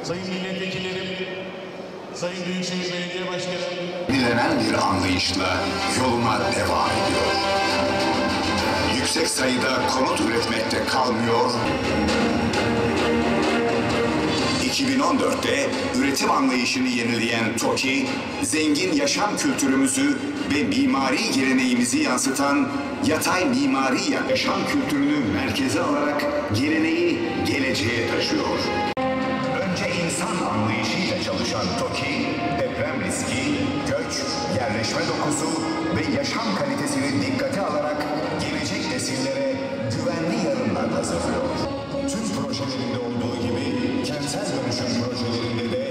sayın milletvekillerim, sayın Büyükşehir Belediye Başkanım. Bilinen bir anlayışla yoluna devam ediyor. Yüksek sayıda konut üretmekte kalmıyor. 2014'te üretim anlayışını yenileyen TOKİ, zengin yaşam kültürümüzü ve mimari geleneğimizi yansıtan yatay mimari yaşam kültürünü merkeze alarak geleneği geleceğe taşıyor. Önce insan anlayışıyla çalışan TOKİ, deprem riski, göç, yerleşme dokusu ve yaşam kalitesini dikkate alarak gelecek nesillere güvenli yarınlar hazırlıyor. Tüm projelerinde olduğu gibi kentsel dönüşüm projelerinde de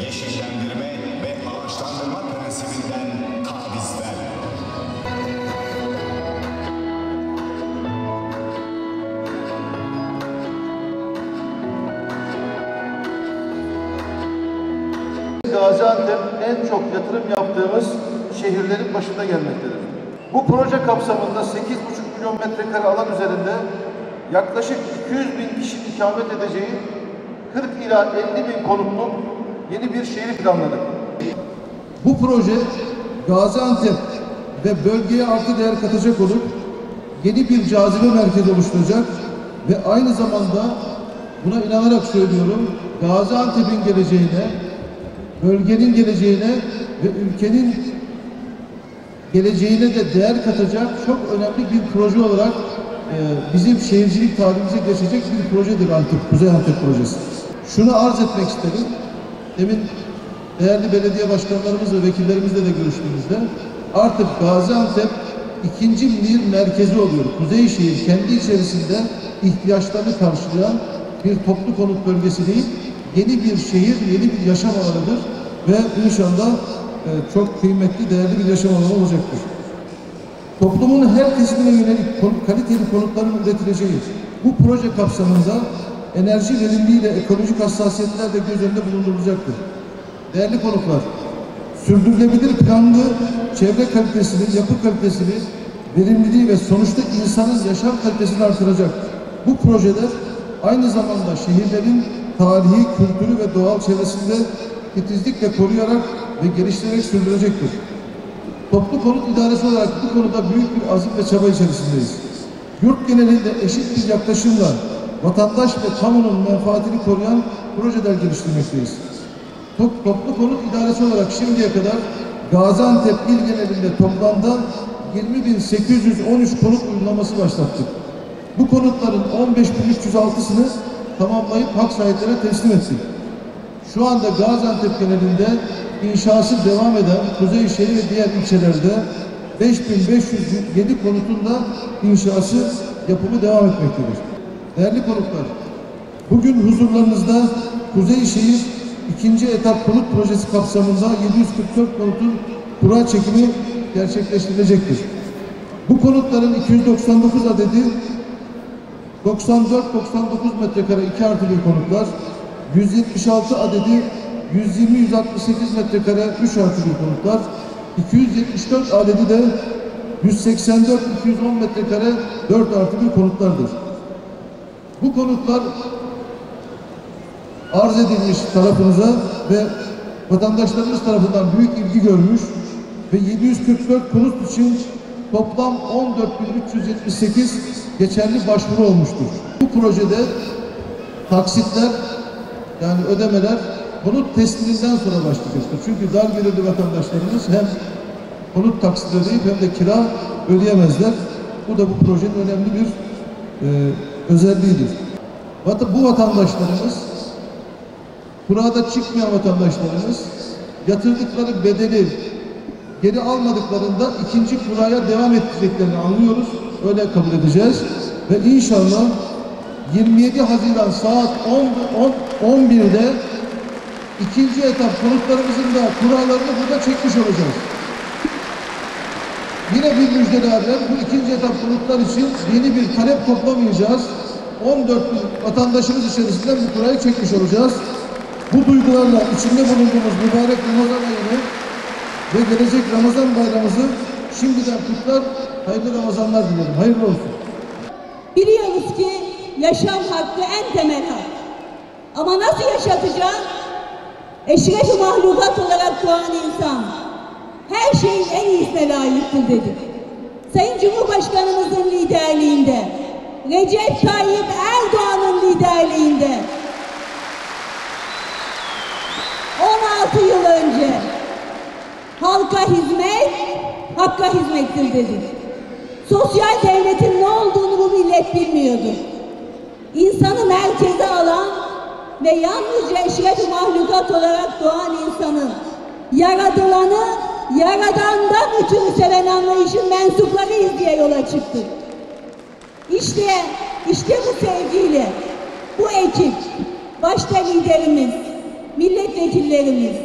yeşillendirme ve ağaçlandırma prensibinden taviz vermiyor. Gaziantep en çok yatırım yaptığımız şehirlerin başında gelmektedir. Bu proje kapsamında 8,5 milyon metrekare alan üzerinde yaklaşık 200 bin kişi ikamet edeceği 40 ila 50 bin konutluk yeni bir şehir planladık. Bu proje Gaziantep ve bölgeye artı değer katacak olup yeni bir cazibe merkezi oluşturacak ve aynı zamanda buna inanarak söylüyorum, Gaziantep'in geleceğine, bölgenin geleceğine ve ülkenin geleceğine de değer katacak çok önemli bir proje olarak bizim şehircilik tarihimize geçecek bir projedir Kuzey Antep projesi. Şunu arz etmek isterim. Demin değerli belediye başkanlarımız ve vekillerimizle de görüştüğümüzde artık Gaziantep ikinci bir merkezi oluyor. Kuzeyşehir kendi içerisinde ihtiyaçlarını karşılayan bir toplu konut bölgesi değil, yeni bir şehir, yeni bir yaşam alanıdır ve inşallah çok kıymetli, değerli bir yaşam alanı olacaktır. Toplumun her kesimine yönelik kaliteli konutların üretileceği bu proje kapsamında enerji verimliliği ile ekolojik hassasiyetler de göz önünde bulundurulacaktır. Değerli konuklar, sürdürülebilir planlı çevre kalitesini, yapı kalitesini, verimliliği ve sonuçta insanın yaşam kalitesini artıracak. Bu projeler aynı zamanda şehirlerin tarihi, kültürü ve doğal çevresinde titizlikle koruyarak ve geliştirerek sürdürecektir. Toplu konut idaresi olarak bu konuda büyük bir azim ve çaba içerisindeyiz. Yurt genelinde eşit bir yaklaşımla vatandaş ve kamunun menfaatini koruyan projeler geliştirmekteyiz. Toplu konut idaresi olarak şimdiye kadar Gaziantep il genelinde toplamda 20.813 konut uygulaması başlattık. Bu konutların 15.306'sını tamamlayıp hak sahiplerine teslim ettik. Şu anda Gaziantep genelinde inşası devam eden Kuzeyşehir ve diğer ilçelerde 5.507 konutun da inşası yapımı devam etmektedir. Değerli konuklar, bugün huzurlarınızda Kuzeyşehir ikinci etap konut projesi kapsamında 744 konutun kura çekimi gerçekleştirilecektir. Bu konutların 299 adedi 94-99 metrekare 2 artı bir konutlar, 176 adedi 120-168 metrekare 3 artı bir konutlar, 274 adedi de 184-210 metrekare 4 artı bir konutlardır. Bu konutlar arz edilmiş tarafınıza ve vatandaşlarımız tarafından büyük ilgi görmüş ve 744 konut için toplam 14.378 geçerli başvuru olmuştur. Bu projede taksitler, yani ödemeler konut tesliminden sonra başlayacaktır. Çünkü dar gelirli vatandaşlarımız hem konut taksiti ödeyip hem de kira ödeyemezler. Bu da bu projenin önemli bir özelliğidir. Bu vatandaşlarımız, kurada çıkmayan vatandaşlarımız yatırdıkları bedeli geri almadıklarında ikinci kuraya devam ettireceklerini anlıyoruz. Öyle kabul edeceğiz. Ve inşallah 27 Haziran saat 11'de ikinci etap konutlarımızın da kuralarını burada çekmiş olacağız. Yine bir müjdelerle bu ikinci etap konutlar için yeni bir talep toplamayacağız. 14 bin vatandaşımız içerisinden bu kurayı çekmiş olacağız. Bu duygularla içinde bulunduğumuz mübarek Ramazan ayını ve gelecek Ramazan bayramımızı şimdiden kutlar, hayırlı Ramazanlar dilerim. Hayırlı olsun. Biliyoruz ki yaşam hakkı en temel hak. Ama nasıl yaşatacağız? eşref-i mahlukat olarak doğan insan her şeyin en iyisine layıktır dedik. Sayın Cumhurbaşkanımızın liderliğinde, Recep Tayyip Erdoğan'ın liderliğinde 16 yıl önce halka hizmet, hakka hizmettir dedik. Sosyal devletin ne olduğunu bu millet bilmiyordu. İnsanı merkeze alan ve yalnızca eşref-i mahlukat olarak doğan insanın yaradılanı, yaradandan ötürü seven anlayışın mensuplarıyız diye yola çıktık. İşte bu sevgiyle, bu ekip, başta liderimiz, milletvekillerimiz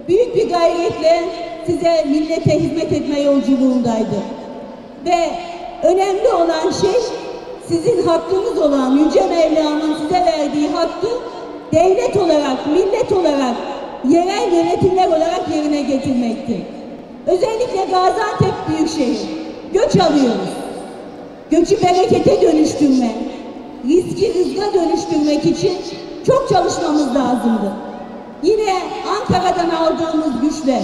büyük bir gayretle size, millete hizmet etme yolculuğundaydı. Ve önemli olan şey, sizin hakkınız olan Yüce Mevlam'ın size verdiği hakkı devlet olarak, millet olarak, yerel yönetimler olarak yerine getirmekti. Özellikle Gaziantep Büyükşehir, göç alıyoruz. Göçü berekete dönüştürme, riski rızka dönüştürmek için çok çalışmamız lazımdı. Yine Ankara'dan aldığımız güçle,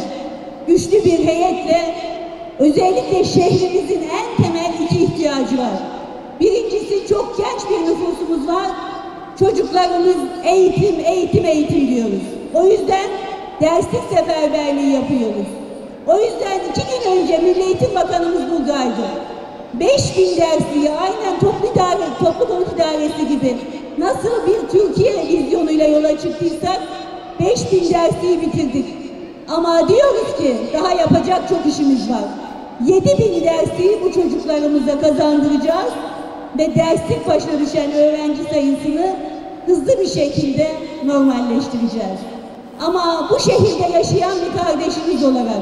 güçlü bir heyetle özellikle şehrimizin en temel iki ihtiyacı var. Birincisi, çok genç bir nüfusumuz var. Çocuklarımız eğitim, eğitim, eğitim diyoruz. O yüzden derslik seferberliği yapıyoruz. O yüzden 2 gün önce Milli Eğitim Bakanımız buradaydı. 5000 dersliği aynen toplu konut idaresi gibi nasıl bir Türkiye vizyonuyla yola çıktıysak 5000 dersliği bitirdik. Ama diyoruz ki daha yapacak çok işimiz var. 7000 dersliği bu çocuklarımıza kazandıracağız ve derslik başına düşen öğrenci sayısını hızlı bir şekilde normalleştireceğiz. Ama bu şehirde yaşayan bir kardeşimiz olarak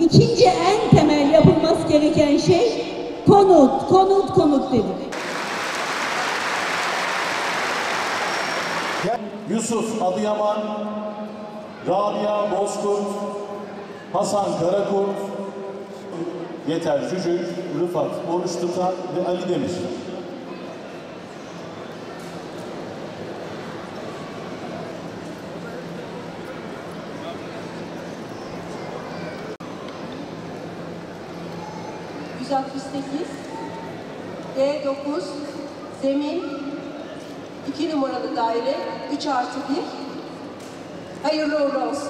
ikinci en temel yapılması gereken şey konut dedik. Yusuf Adıyaman, Rabia Bozkurt, Hasan Karakurt, Yeter Cücük, Rıfat Oruç Tutan ve Ali Demir. D9 zemin 2 numaralı daire 3+1 hayırlı uğurlu olsun.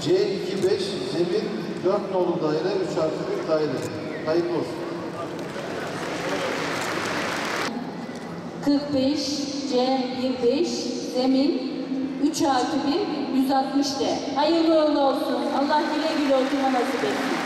C25 zemin 4 nolu daire 3+1 daire. Hayırlı olsun. 45 C25 zemin 3+1 160 de. Hayırlı uğurlu olsun. Allah güle güle oturma nasip etsin.